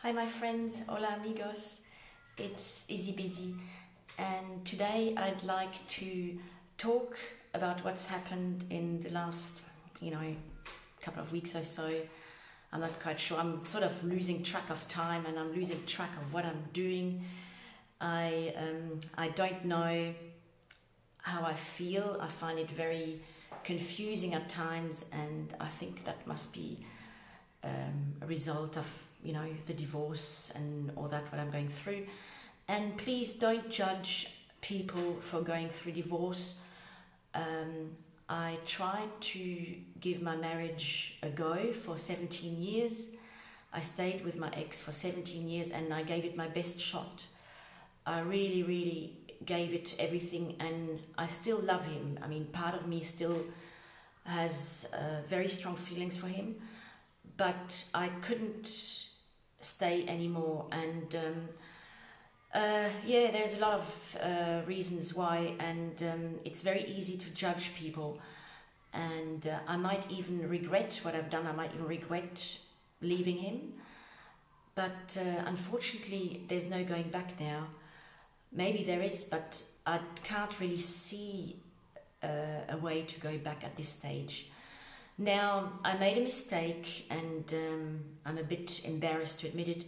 Hi my friends, hola amigos, it's Izzy Busy, and today I'd like to talk about what's happened in the last, couple of weeks or so. I'm not quite sure, I'm sort of losing track of time and I'm losing track of what I'm doing. I don't know how I feel. I find it very confusing at times, and I think that must be a result of the divorce and all that what I'm going through. And please don't judge people for going through divorce. I tried to give my marriage a go for 17 years. I stayed with my ex for 17 years and I gave it my best shot. I really gave it everything, and I still love him. I mean, part of me still has very strong feelings for him, but I couldn't stay anymore. And there's a lot of reasons why, and it's very easy to judge people. And I might even regret what I've done. I might even regret leaving him. But unfortunately, there's no going back now. Maybe there is, but I can't really see a way to go back at this stage. Now, I made a mistake, and I'm a bit embarrassed to admit it.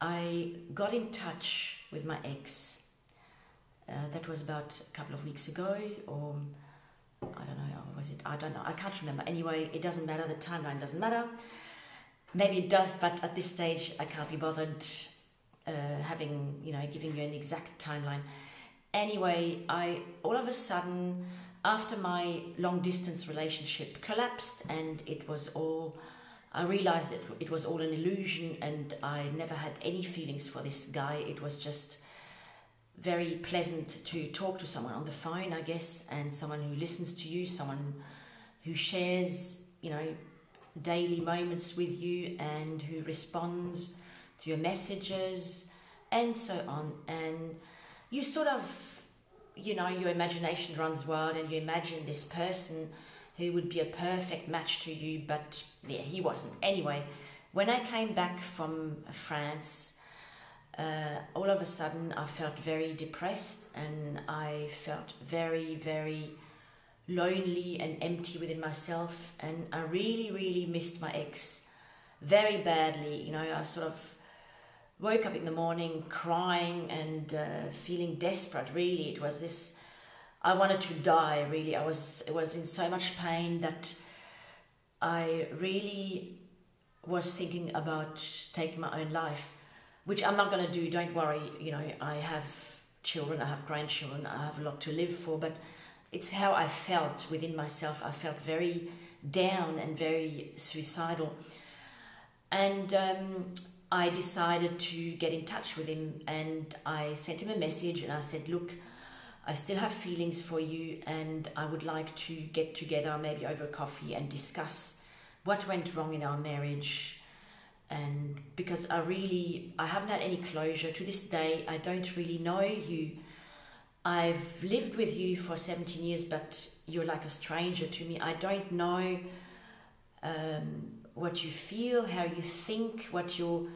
I got in touch with my ex. That was about a couple of weeks ago, or I don't know, or was it? I don't know, I can't remember. Anyway, it doesn't matter, the timeline doesn't matter. Maybe it does, but at this stage, I can't be bothered giving you an exact timeline. Anyway, I all of a sudden, after my long distance relationship collapsed, and I realized that it was all an illusion, and I never had any feelings for this guy. It was just very pleasant to talk to someone on the phone, I guess, and someone who listens to you, someone who shares, daily moments with you, and who responds to your messages and so on. And you sort of, your imagination runs wild, and you imagine this person who would be a perfect match to you, but yeah, he wasn't. Anyway, when I came back from France, all of a sudden I felt very depressed, and I felt very lonely and empty within myself, and I really missed my ex very badly. I sort of woke up in the morning crying and feeling desperate. Really, it was this, I wanted to die, really. It was in so much pain that I really was thinking about taking my own life, which I'm not going to do, don't worry. I have children, I have grandchildren, I have a lot to live for, but it's how I felt within myself. I felt very down and very suicidal. And I decided to get in touch with him, and I sent him a message, and I said, look, I still have feelings for you, and I would like to get together, maybe over coffee, and discuss what went wrong in our marriage. And because I haven't had any closure to this day. I don't really know you. I've lived with you for 17 years, but you're like a stranger to me. I don't know what you feel, how you think, what your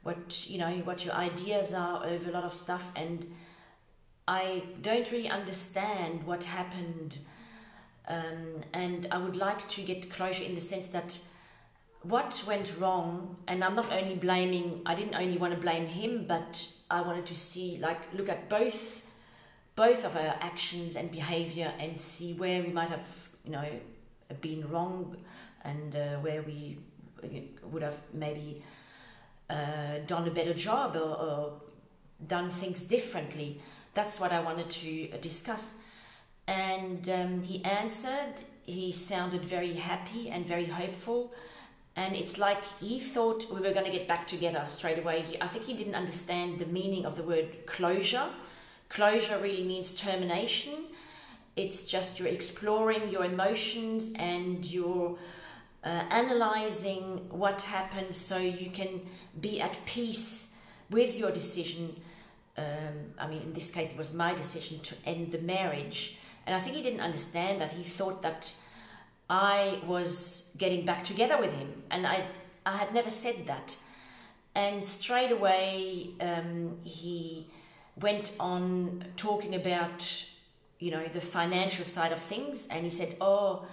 ideas are over a lot of stuff, and I don't really understand what happened, and I would like to get closure in the sense that what went wrong. And I'm not only I didn't only want to blame him, but I wanted to look at both of our actions and behavior, and see where we might have been wrong, and where we would have maybe done a better job, or done things differently. That's what I wanted to discuss. And he answered. He sounded very happy and very hopeful, and it's like he thought we were going to get back together straight away. I think he didn't understand the meaning of the word closure. Closure really means termination. It's just you're exploring your emotions, and you're analyzing what happened, so you can be at peace with your decision. In this case, it was my decision to end the marriage. And I think he didn't understand that. He thought that I was getting back together with him, and I had never said that. And straight away, he went on talking about, you know, the financial side of things. And he said, oh,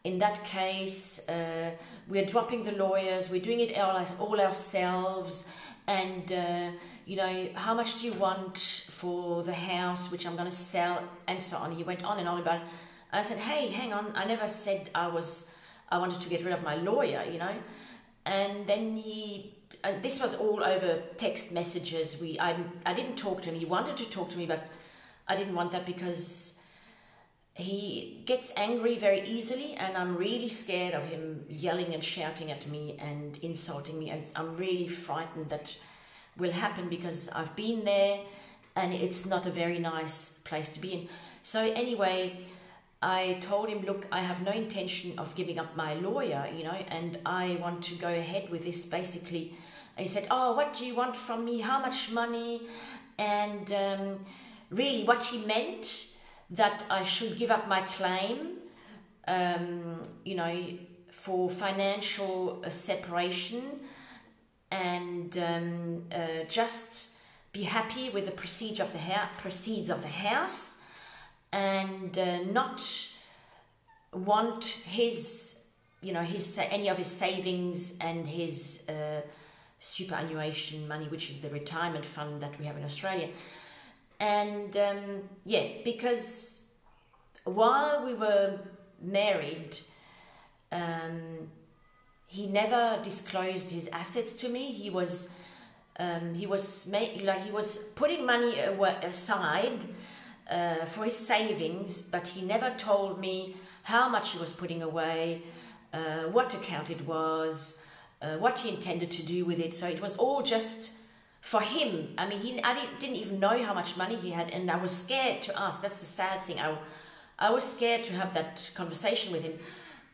in that case, we're dropping the lawyers, we're doing it all ourselves. And, you know, how much do you want for the house, which I'm going to sell, and so on. He went on and on about it. I said, hey, hang on, I never said I wanted to get rid of my lawyer, you know. And then this was all over text messages. I didn't talk to him. He wanted to talk to me, but I didn't want that because he gets angry very easily, and I'm really scared of him yelling and shouting at me and insulting me. And I'm really frightened that will happen because I've been there and it's not a very nice place to be in. So anyway, I told him, look, I have no intention of giving up my lawyer, you know, and I want to go ahead with this basically. And he said, oh, what do you want from me? How much money? And really what he meant, that I should give up my claim, you know, for financial separation, and just be happy with the proceeds of the house, and not want his, you know, any of his savings and his superannuation money, which is the retirement fund that we have in Australia. And yeah, because while we were married, he never disclosed his assets to me. He was putting money aside for his savings, but he never told me how much he was putting away, what account it was, what he intended to do with it. So it was all just for him. I mean, I didn't even know how much money he had, and I was scared to ask. That's the sad thing. I was scared to have that conversation with him.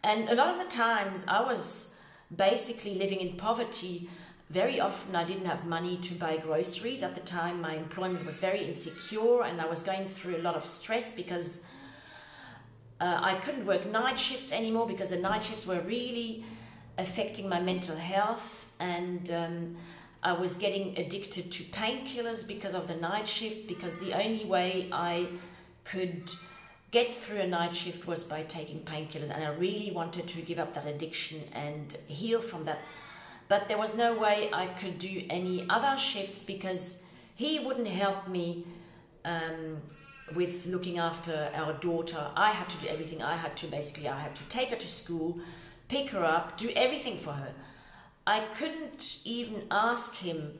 And a lot of the times I was basically living in poverty. Very often I didn't have money to buy groceries. At the time, my employment was very insecure, and I was going through a lot of stress because I couldn't work night shifts anymore, because the night shifts were really affecting my mental health. And I was getting addicted to painkillers because of the night shift, because the only way I could get through a night shift was by taking painkillers, and I really wanted to give up that addiction and heal from that. But there was no way I could do any other shifts because he wouldn't help me with looking after our daughter. I had to do everything. I had to take her to school, pick her up, do everything for her. I couldn't even ask him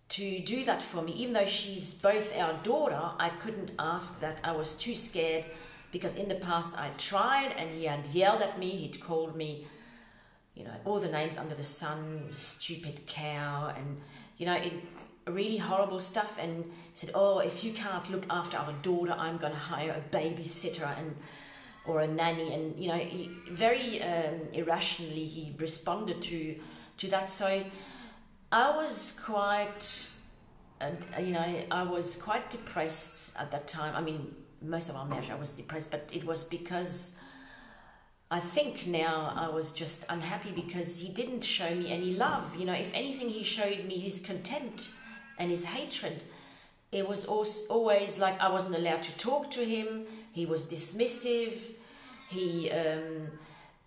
to do that for me, even though she's both our daughter. I couldn't ask that. I was too scared, because in the past I tried, and he had yelled at me. He'd called me, you know, all the names under the sun, stupid cow, and, you know, really horrible stuff. And said, oh, if you can't look after our daughter, I'm going to hire a babysitter or a nanny. And, you know, very irrationally he responded to that. So I was quite, you know, I was quite depressed at that time. I mean, most of our marriage I was depressed, but it was because I think now I was just unhappy because he didn't show me any love. You know, if anything, he showed me his contempt and his hatred. It was always like I wasn't allowed to talk to him. He was dismissive. He,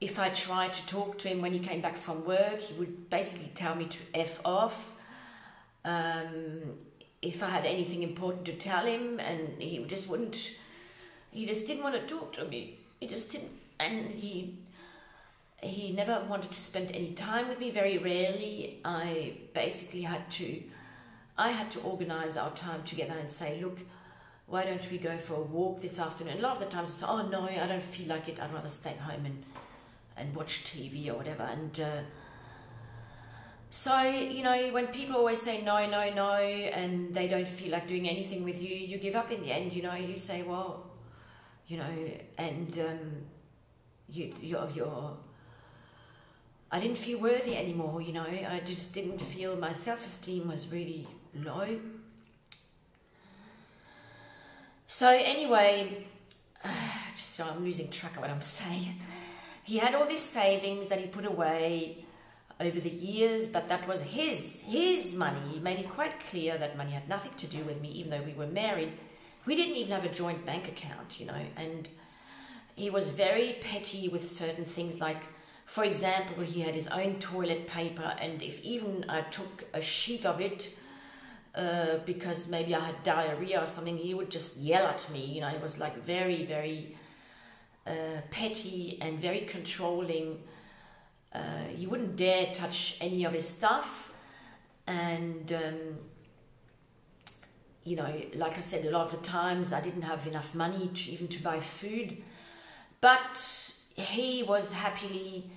if I tried to talk to him when he came back from work, he would basically tell me to F off. If I had anything important to tell him, and he just didn't want to talk to me. He just didn't. And he never wanted to spend any time with me, very rarely. I basically had to organize our time together and say, look, why don't we go for a walk this afternoon? And a lot of the times I say, oh no, I don't feel like it. I'd rather stay home and watch TV or whatever. And so, you know, when people always say no, no, no, and they don't feel like doing anything with you, you give up in the end. You know, you say, well, you know, and I didn't feel worthy anymore, you know. I just didn't feel, my self-esteem was really low. So anyway, so I'm losing track of what I'm saying. He had all these savings that he put away, over the years, but that was his money. He made it quite clear that money had nothing to do with me, even though we were married. We didn't even have a joint bank account, you know, and he was very petty with certain things, like, for example, he had his own toilet paper, and if even I took a sheet of it because maybe I had diarrhea or something, he would just yell at me, you know. He was like very, very petty and very controlling. You wouldn't dare touch any of his stuff, and you know, like I said, a lot of the times I didn't have enough money to buy food, but he was happily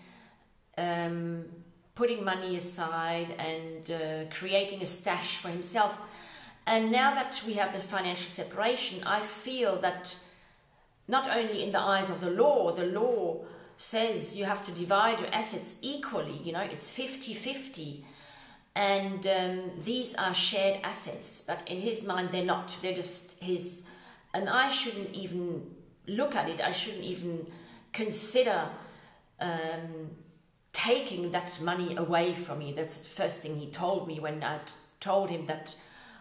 putting money aside and creating a stash for himself. And now that we have the financial separation, I feel that not only in the eyes of the law says you have to divide your assets equally, you know, it's 50-50, and these are shared assets, but in his mind they're not, they're just his, and I shouldn't even look at it, I shouldn't even consider taking that money away from me. That's the first thing he told me when I told him that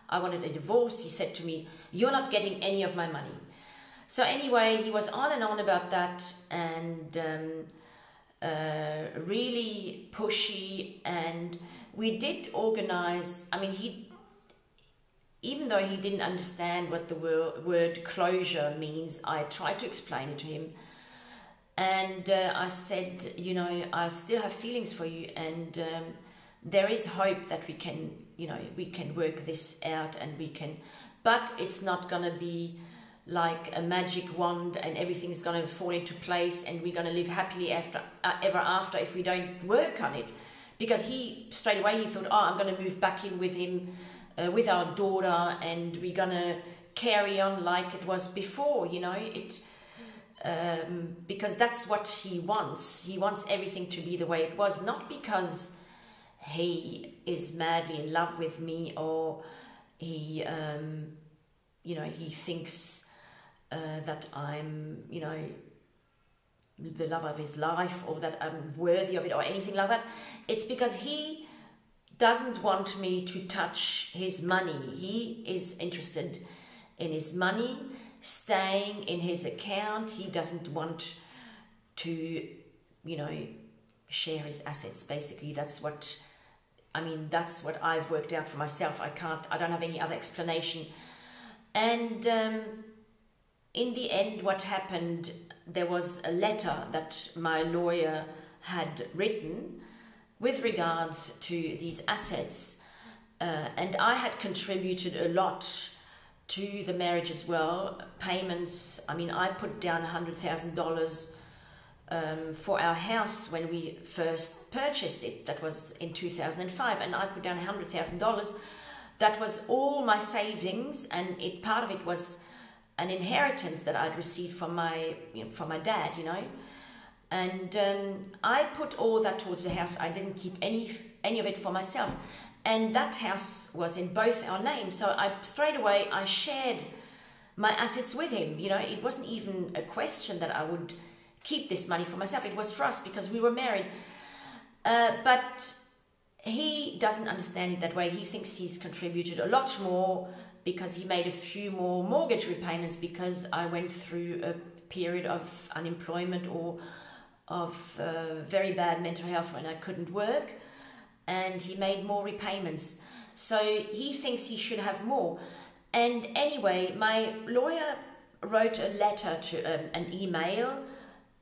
I wanted a divorce. He said to me, "You're not getting any of my money." So anyway, he was on and on about that, and really pushy, and we did organize. I mean, even though he didn't understand what the word closure means, I tried to explain it to him. And I said, you know, I still have feelings for you, and there is hope that we can, you know, we can work this out, and we can, but it's not going to be like a magic wand and everything's going to fall into place and we're going to live happily ever after if we don't work on it. Because he, straight away, he thought, oh, I'm going to move back in with him, with our daughter, and we're going to carry on like it was before, you know, because that's what he wants. He wants everything to be the way it was, not because he is madly in love with me, or he, you know, he thinks that I'm, you know, the love of his life, or that I'm worthy of it, or anything like that. It's because he doesn't want me to touch his money. He is interested in his money staying in his account. He doesn't want to, you know, share his assets, basically. That's what, I mean, that's what I've worked out for myself. I don't have any other explanation. And in the end, what happened, there was a letter that my lawyer had written with regards to these assets, and I had contributed a lot to the marriage as well. Payments, I mean, I put down $100,000 for our house when we first purchased it. That was in 2005, and I put down $100,000. That was all my savings, and part of it was an inheritance that I'd received from my dad, you know. And I put all that towards the house. I didn't keep any of it for myself. And that house was in both our names. So straight away I shared my assets with him. You know, it wasn't even a question that I would keep this money for myself. It was for us because we were married. But he doesn't understand it that way. He thinks he's contributed a lot more because he made a few more mortgage repayments, because I went through a period of unemployment or of very bad mental health when I couldn't work, and he made more repayments. So he thinks he should have more. And anyway, my lawyer wrote a letter to an email,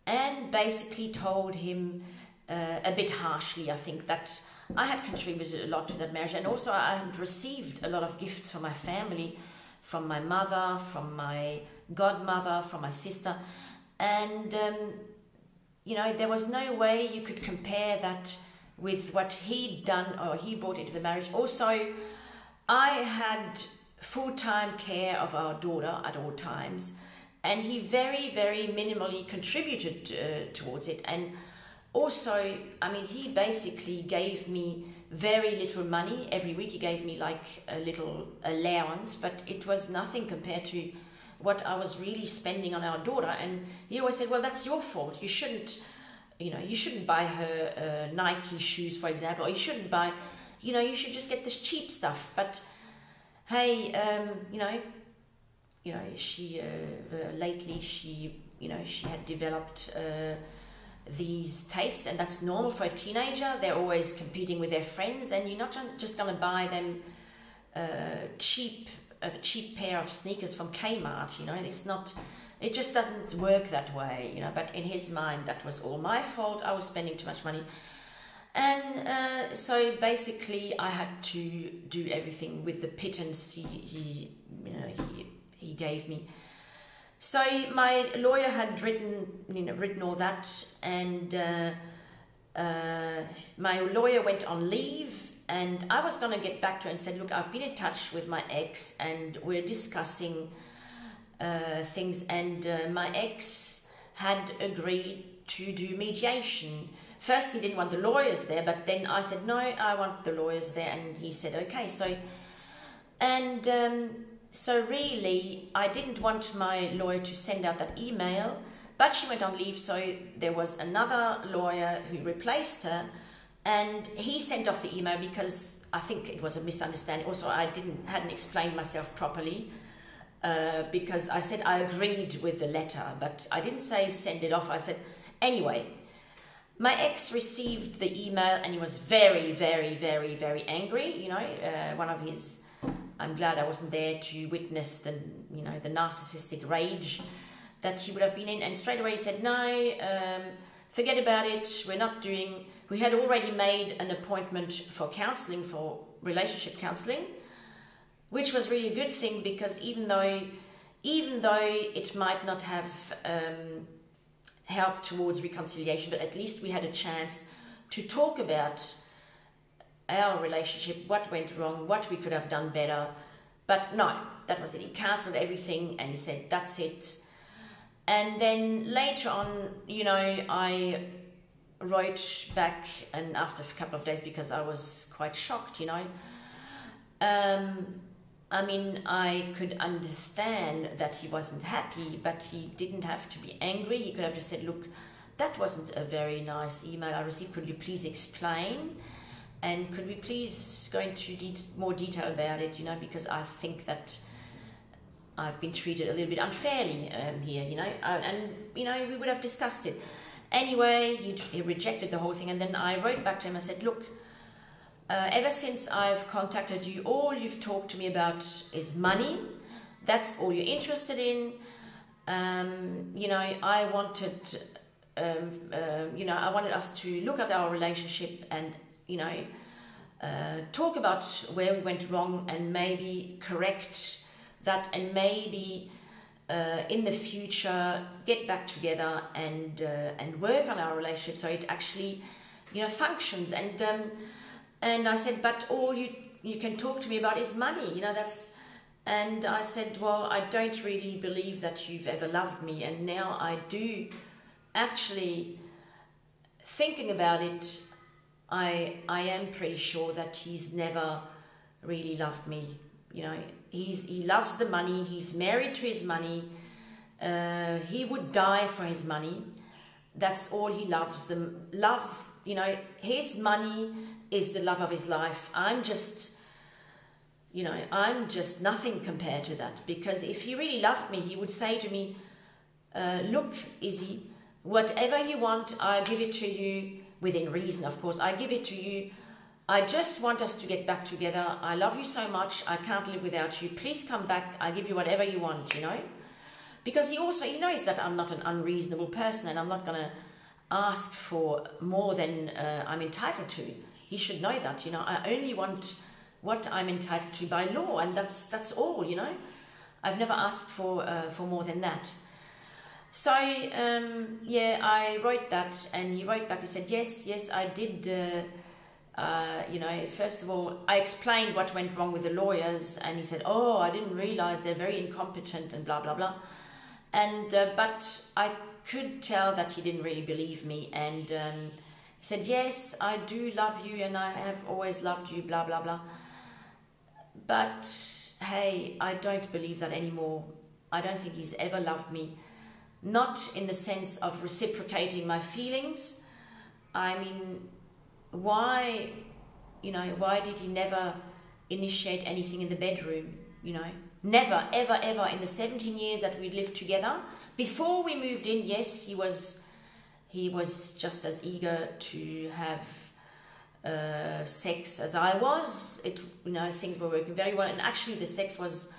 and basically told him a bit harshly, I think, that I had contributed a lot to that marriage, and also I had received a lot of gifts from my family, from my mother, from my godmother, from my sister, and you know, there was no way you could compare that with what he'd done or he brought into the marriage. Also, I had full-time care of our daughter at all times, and he very, very minimally contributed towards it. And also, I mean, he basically gave me very little money every week. He gave me like a little allowance, but it was nothing compared to what I was really spending on our daughter. And he always said, well, that's your fault. You shouldn't you shouldn't buy her Nike shoes, for example, or you shouldn't buy, you should just get this cheap stuff. But hey, she lately she had developed these tastes, and that's normal for a teenager. They're always competing with their friends, and you're not just going to buy them a cheap pair of sneakers from Kmart. It's not. It just doesn't work that way, But in his mind, that was all my fault. I was spending too much money, and so basically, I had to do everything with the pittance he gave me. So my lawyer had written all that, and my lawyer went on leave, and I was going to get back to her and said, look, I've been in touch with my ex, and we're discussing things, and my ex had agreed to do mediation. First, he didn't want the lawyers there, but then I said, no, I want the lawyers there, and he said, okay. So really, I didn't want my lawyer to send out that email, but she went on leave, so there was another lawyer who replaced her, and he sent off the email because I think it was a misunderstanding. Also, I hadn't explained myself properly, because I said I agreed with the letter, but I didn't say send it off. I said, anyway, my ex received the email, and he was very, very, very, very angry. One of his... I'm glad I wasn't there to witness the narcissistic rage that he would have been in. And straight away he said, no, forget about it. We had already made an appointment for counseling, for relationship counseling, which was really a good thing, because even though it might not have helped towards reconciliation, but at least we had a chance to talk about our relationship, what went wrong, what we could have done better. But no, that was it. He cancelled everything, and he said, that's it. And then later on, I wrote back, and after a couple of days, because I was quite shocked, I could understand that he wasn't happy, but he didn't have to be angry. He could have just said, look, that wasn't a very nice email I received. Could you please explain? And could we please go into more detail about it, because I think that I've been treated a little bit unfairly here, and we would have discussed it. Anyway, he rejected the whole thing, and then I wrote back to him and said, look, ever since I've contacted you, all you've talked to me about is money. That's all you're interested in. I wanted us to look at our relationship and talk about where we went wrong, and maybe correct that, and maybe in the future get back together and work on our relationship so it actually functions. And I said, but all you can talk to me about is money, and I said, well, I don't really believe that you've ever loved me, and now I do. Actually, thinking about it, I am pretty sure that he's never really loved me. He loves the money. He's married to his money. He would die for his money. That's all he loves. His money is the love of his life. I'm just nothing compared to that. Because if he really loved me, he would say to me, look, Izzy, whatever you want, I'll give it to you. Within reason, of course. I give it to you. I just want us to get back together. I love you so much. I can't live without you. Please come back. I'll give you whatever you want, Because he knows that I'm not an unreasonable person, and I'm not going to ask for more than I'm entitled to. He should know that, I only want what I'm entitled to by law, and that's all, I've never asked for more than that. So, I wrote that, and he wrote back and said, yes, I did, first of all, I explained what went wrong with the lawyers, and he said, oh, I didn't realize they're very incompetent and blah, blah, blah. And, but I could tell that he didn't really believe me, and he said, yes, I do love you, and I have always loved you, blah, blah, blah. But, hey, I don't believe that anymore. I don't think he's ever loved me. Not in the sense of reciprocating my feelings, I mean, why, why did he never initiate anything in the bedroom, Never, ever, ever in the 17 years that we lived together. Before we moved in, yes, he was just as eager to have sex as I was. Things were working very well, and actually the sex was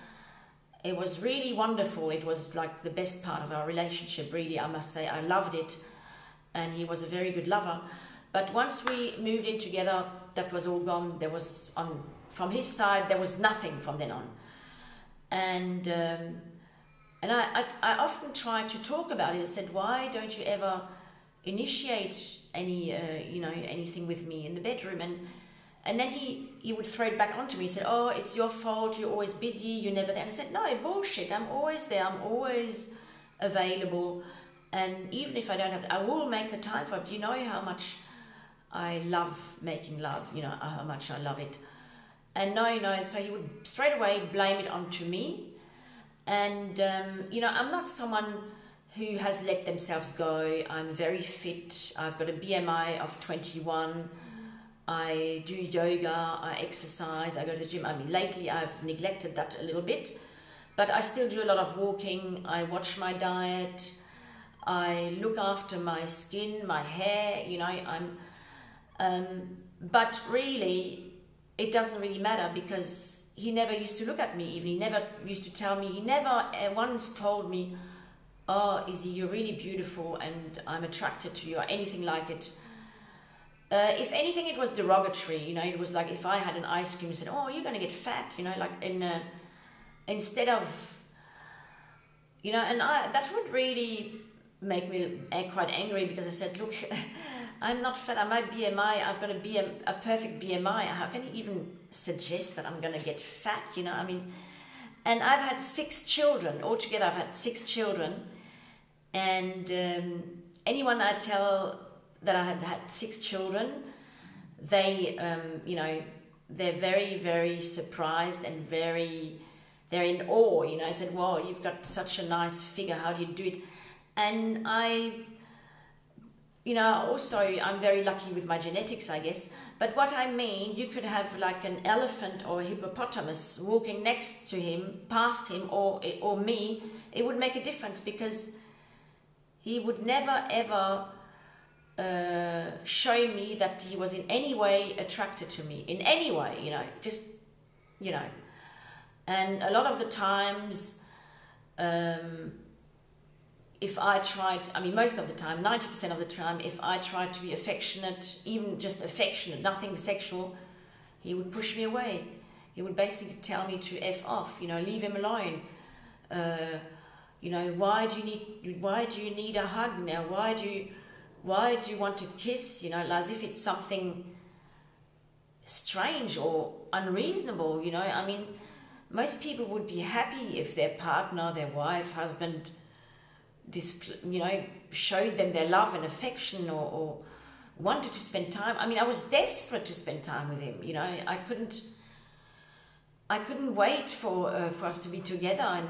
really wonderful. It was like the best part of our relationship, really, I must say. I loved it, and he was a very good lover. But once we moved in together, that was all gone. From his side, there was nothing from then on. And I often tried to talk about it. I said, why don't you ever initiate anything with me in the bedroom? And then he would throw it back onto me. He said, oh, it's your fault. You're always busy. You're never there. And I said, no, bullshit. I'm always there. I'm always available. And even if I don't have, I will make the time for it. Do you know how much I love making love? How much I love it. And no, so he would straight away blame it onto me. And, I'm not someone who has let themselves go. I'm very fit. I've got a BMI of 21. I do yoga, I exercise, I go to the gym. I mean, lately I've neglected that a little bit, but I still do a lot of walking. I watch my diet. I look after my skin, my hair, but really, it doesn't really matter, because he never used to look at me even. He never used to tell me, he never once told me, oh, Izzy, you're really beautiful and I'm attracted to you, or anything like it. If anything, it was derogatory, it was like if I had an ice cream and said, oh, you're going to get fat, instead of, and that would really make me quite angry, because I said, look, I'm not fat. My BMI, I've got a perfect BMI. How can you even suggest that I'm going to get fat? And I've had 6 children. Altogether, I've had 6 children. And anyone I tell that I had 6 children, they, they're very, very surprised and they're in awe. I said, wow, you've got such a nice figure. How do you do it? And also, I'm very lucky with my genetics, I guess. But what I mean, you could have like an elephant or a hippopotamus walking next to him, past him, or me. It would make a difference, because he would never, ever show me that he was in any way attracted to me. In any way, And a lot of the times, if I tried, most of the time, 90% of the time, if I tried to be affectionate, even just affectionate, nothing sexual, he would push me away. He would basically tell me to F off, leave him alone. Why do you need a hug now? Why do you want to kiss? As if it's something strange or unreasonable, most people would be happy if their partner, their wife, husband, showed them their love and affection, or wanted to spend time. I was desperate to spend time with him. I couldn't wait for us to be together,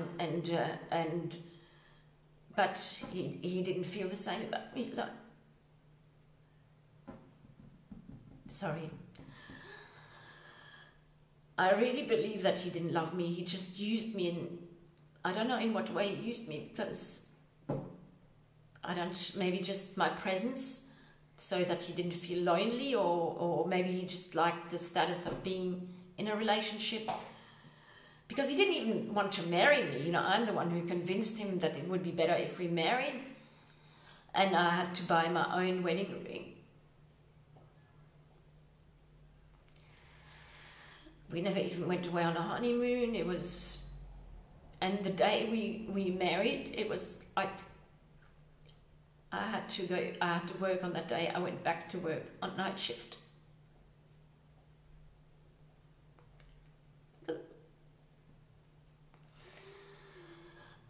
but he didn't feel the same about me. So, sorry. I really believe that he didn't love me. He just used me I don't know in what way he used me, because maybe just my presence, so that he didn't feel lonely, or maybe he just liked the status of being in a relationship, because he didn't even want to marry me. I'm the one who convinced him that it would be better if we married, and I had to buy my own wedding ring. We never even went away on a honeymoon. And the day we married, it was like, I had to work on that day. I went back to work on night shift.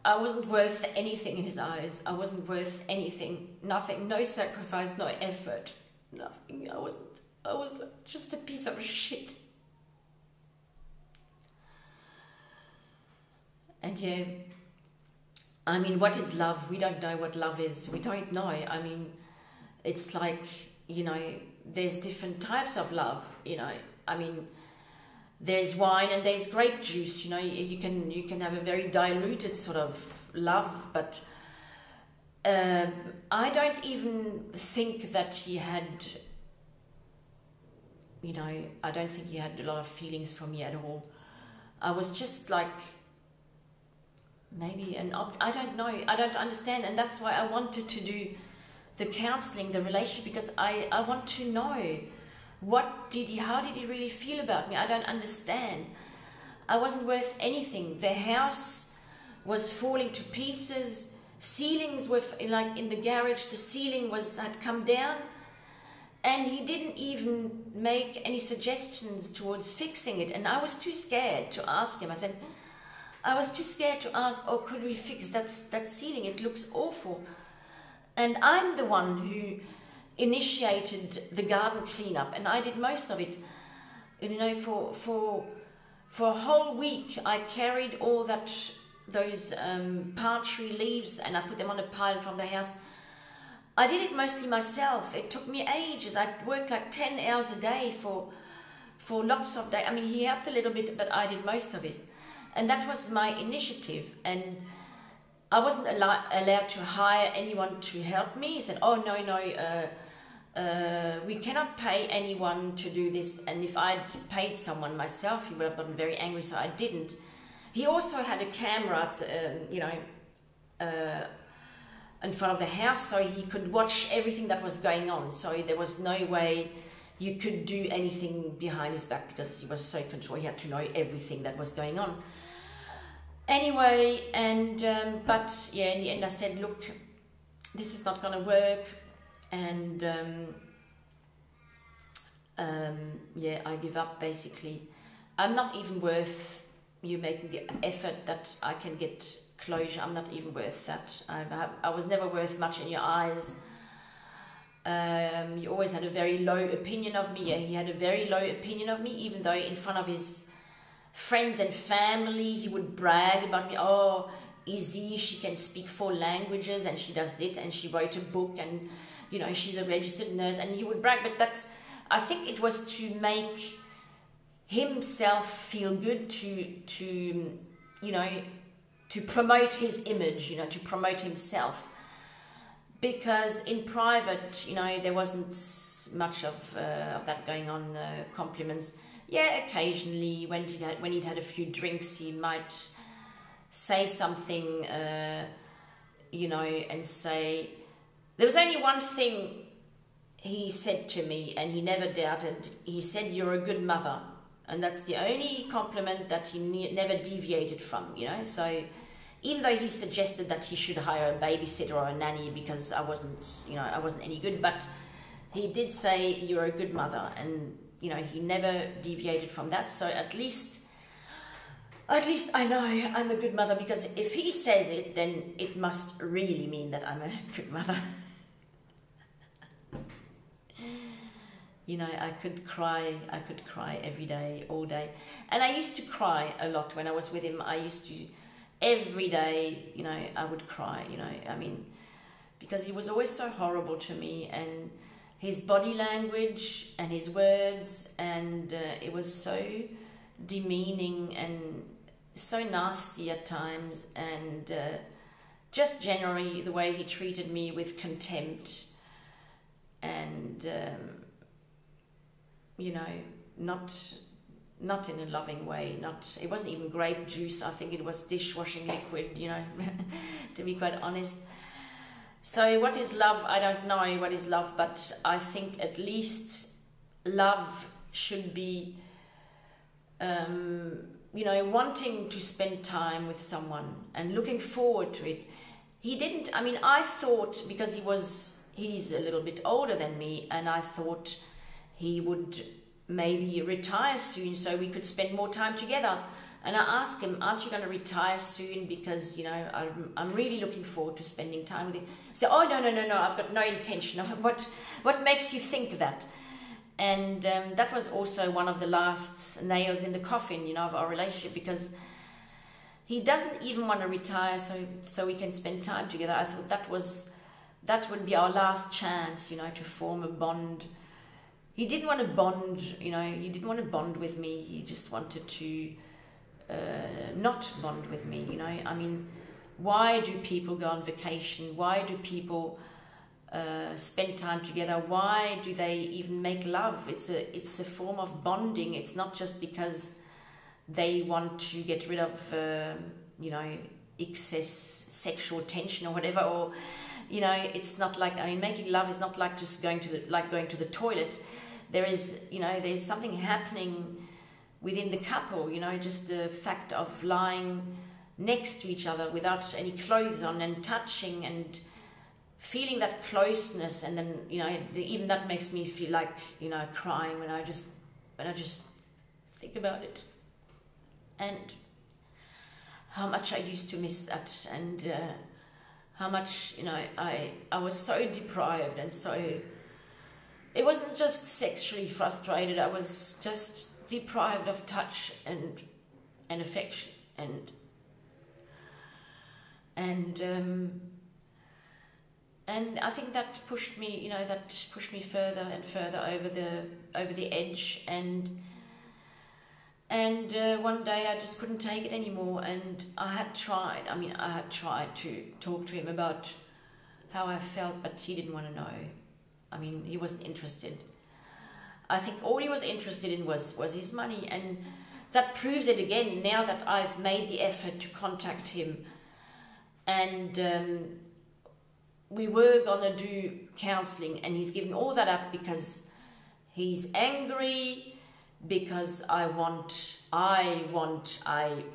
I wasn't worth anything in his eyes. I wasn't worth anything. Nothing. No sacrifice, no effort. Nothing. I was just a piece of shit. And yeah, what is love? We don't know what love is. We don't know. It's like you know, there's different types of love, you know. I mean, there's wine and there's grape juice, you know. You can have a very diluted sort of love, but I don't even think that he had, you know, I don't think he had a lot of feelings for me at all. I was just like, maybe I don't know, I don't understand, and that's why I wanted to do the counseling, the relationship, because I want to know, how did he really feel about me? I don't understand. I wasn't worth anything. The house was falling to pieces. Ceilings were, like in the garage, the ceiling had come down, and he didn't even make any suggestions towards fixing it. And I was too scared to ask him. I was too scared to ask, oh, could we fix that ceiling? It looks awful. And I'm the one who initiated the garden cleanup, and I did most of it. You know, for a whole week, I carried all those palm tree leaves, and I put them on a pile in front of the house. I did it mostly myself. It took me ages. I worked like 10 hours a day for lots of days. I mean, he helped a little bit, but I did most of it. And that was my initiative. And I wasn't allowed to hire anyone to help me. He said, oh, no, we cannot pay anyone to do this. And if I'd paid someone myself, he would have gotten very angry, so I didn't. He also had a camera, in front of the house, so he could watch everything that was going on. So there was no way you could do anything behind his back, because he was so controlled. He had to know everything that was going on. Anyway, and but yeah, in the end I said, look, this is not going to work, and yeah, I give up basically. I'm not even worth you making the effort that I can get closure. I'm not even worth that. I was never worth much in your eyes. You always had a very low opinion of me. Yeah, he had a very low opinion of me, even though in front of his friends and family he would brag about me. Oh, Izzy, she can speak 4 languages and she does it, and she wrote a book, and you know, she's a registered nurse, and he would brag. But that's, I think it was to make himself feel good, to you know, to promote his image, you know, to promote himself. Because in private, you know, there wasn't much of that going on. Compliments, yeah, occasionally when he'd had a few drinks, he might say something, you know, and say. There was only one thing he said to me, and he never doubted. He said, "You're a good mother," and that's the only compliment that he never deviated from. You know, so. Even though he suggested that he should hire a babysitter or a nanny because I wasn't any good, but he did say, "You're a good mother," and you know, he never deviated from that. So at least I know I'm a good mother, because if he says it, then it must really mean that I'm a good mother. You know, I could cry every day, all day, and I used to cry a lot when I was with him. I used to. Every day, you know, I would cry, you know, I mean, because he was always so horrible to me, and his body language and his words, and it was so demeaning and so nasty at times, and just generally the way he treated me with contempt, and, you know, not in a loving way. It wasn't even grape juice. I think it was dishwashing liquid, you know, to be quite honest. So what is love? I don't know what is love, but I think at least love should be, you know, wanting to spend time with someone and looking forward to it. He didn't, I mean, I thought, because he's a little bit older than me, and I thought he would maybe retire soon so we could spend more time together. And I asked him, "Aren't you going to retire soon? Because, you know, I'm really looking forward to spending time with you." He said, "Oh, no, I've got no intention of it." What makes you think that? And that was also one of the last nails in the coffin, you know, of our relationship, because he doesn't even want to retire so we can spend time together. I thought that was that would be our last chance, you know, to form a bond. He didn't want to bond, you know, he didn't want to bond with me. He just wanted to not bond with me, you know. I mean, why do people go on vacation? Why do people spend time together? Why do they even make love? It's a form of bonding. It's not just because they want to get rid of, you know, excess sexual tension or whatever, or, you know, it's not like, I mean, making love is not like just going to the toilet. There is, you know, there's something happening within the couple, you know, just the fact of lying next to each other without any clothes on and touching and feeling that closeness. And then, you know, even that makes me feel like, you know, crying when I just think about it. And how much I used to miss that, and how much, you know, I was so deprived, and so it wasn't just sexually frustrated, I was just deprived of touch and affection, and I think that pushed me, you know, further and further over the edge, and one day I just couldn't take it anymore, and I had tried to talk to him about how I felt, but he didn't want to know. I mean, he wasn't interested. I think all he was interested in was his money, and that proves it again now that I've made the effort to contact him. And we were gonna do counselling, and he's given all that up because he's angry, because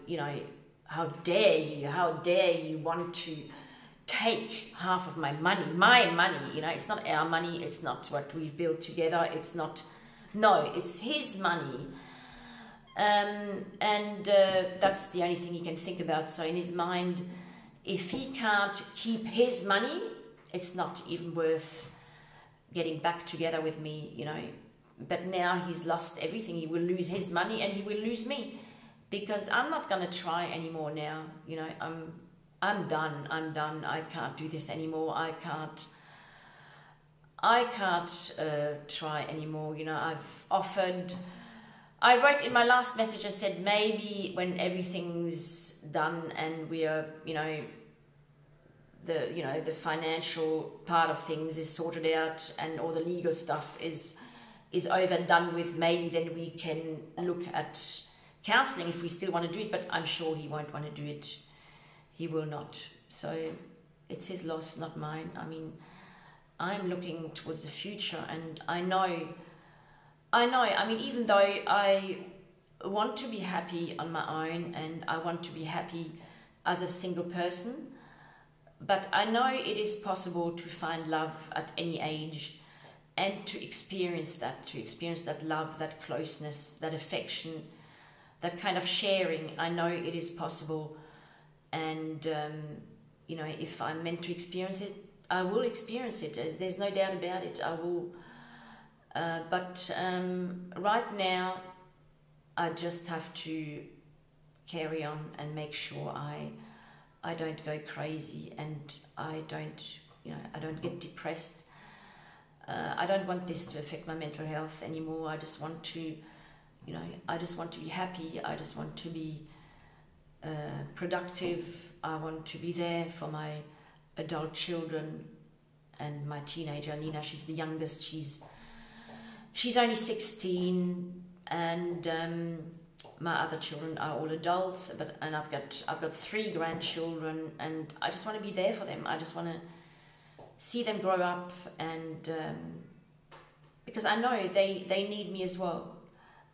you know, how dare you want to take half of my money, you know, it's not our money, it's not what we've built together, it's his money. That's the only thing he can think about. So in his mind, if he can't keep his money, it's not even worth getting back together with me, you know. But now he's lost everything. He will lose his money and he will lose me, because I'm not going to try anymore now. You know, I'm done. I can't do this anymore. I can't try anymore. You know, I've offered. I wrote in my last message, I said, maybe when everything's done and we are, you know, the financial part of things is sorted out and all the legal stuff is over and done with, maybe then we can look at counselling if we still want to do it. But I'm sure he won't want to do it. He will not. So it's his loss, not mine. I mean, I'm looking towards the future, and I know, I mean, even though I want to be happy on my own and I want to be happy as a single person, but I know it is possible to find love at any age and to experience that love, that closeness, that affection, that kind of sharing. I know it is possible, and you know, if I'm meant to experience it, I will experience it. There's no doubt about it. I will. But right now, I just have to carry on and make sure I don't go crazy, and I don't get depressed. I don't want this to affect my mental health anymore. I just want to, you know, be happy. I just want to be productive. I want to be there for my adult children and my teenager Nina. She's the youngest. She's only 16, and my other children are all adults. And I've got 3 grandchildren, and I just want to be there for them. I just want to see them grow up, and because I know they need me as well.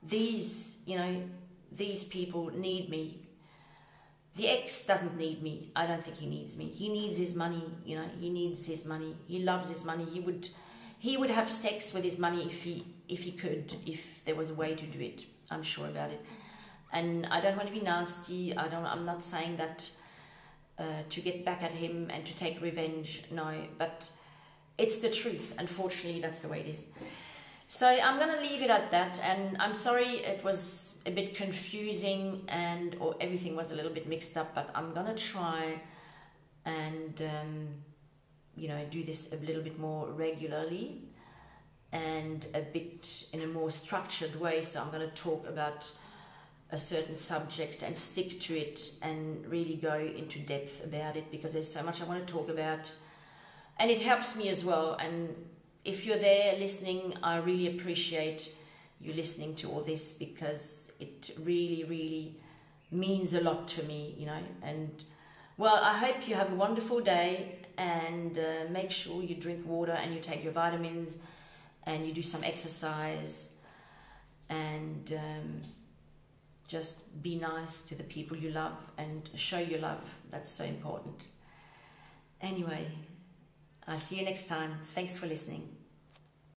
These people need me. The ex doesn't need me. I don't think he needs me. He needs his money, you know. He needs his money. He loves his money. He would have sex with his money if he could, if there was a way to do it. I'm sure about it. And I don't want to be nasty. I'm not saying that to get back at him and to take revenge. No, but it's the truth. Unfortunately, that's the way it is. So I'm going to leave it at that. And I'm sorry it was a bit confusing or everything was a little bit mixed up, but I'm going to try and do this a little bit more regularly and a bit in a more structured way. So I'm going to talk about a certain subject and stick to it and really go into depth about it, because there's so much I want to talk about, and it helps me as well. And if you're there listening, I really appreciate you listening to all this, because it really, really means a lot to me, And well, I hope you have a wonderful day, and make sure you drink water and you take your vitamins and you do some exercise, and just be nice to the people you love and show your love. That's so important. Anyway, I'll see you next time. Thanks for listening.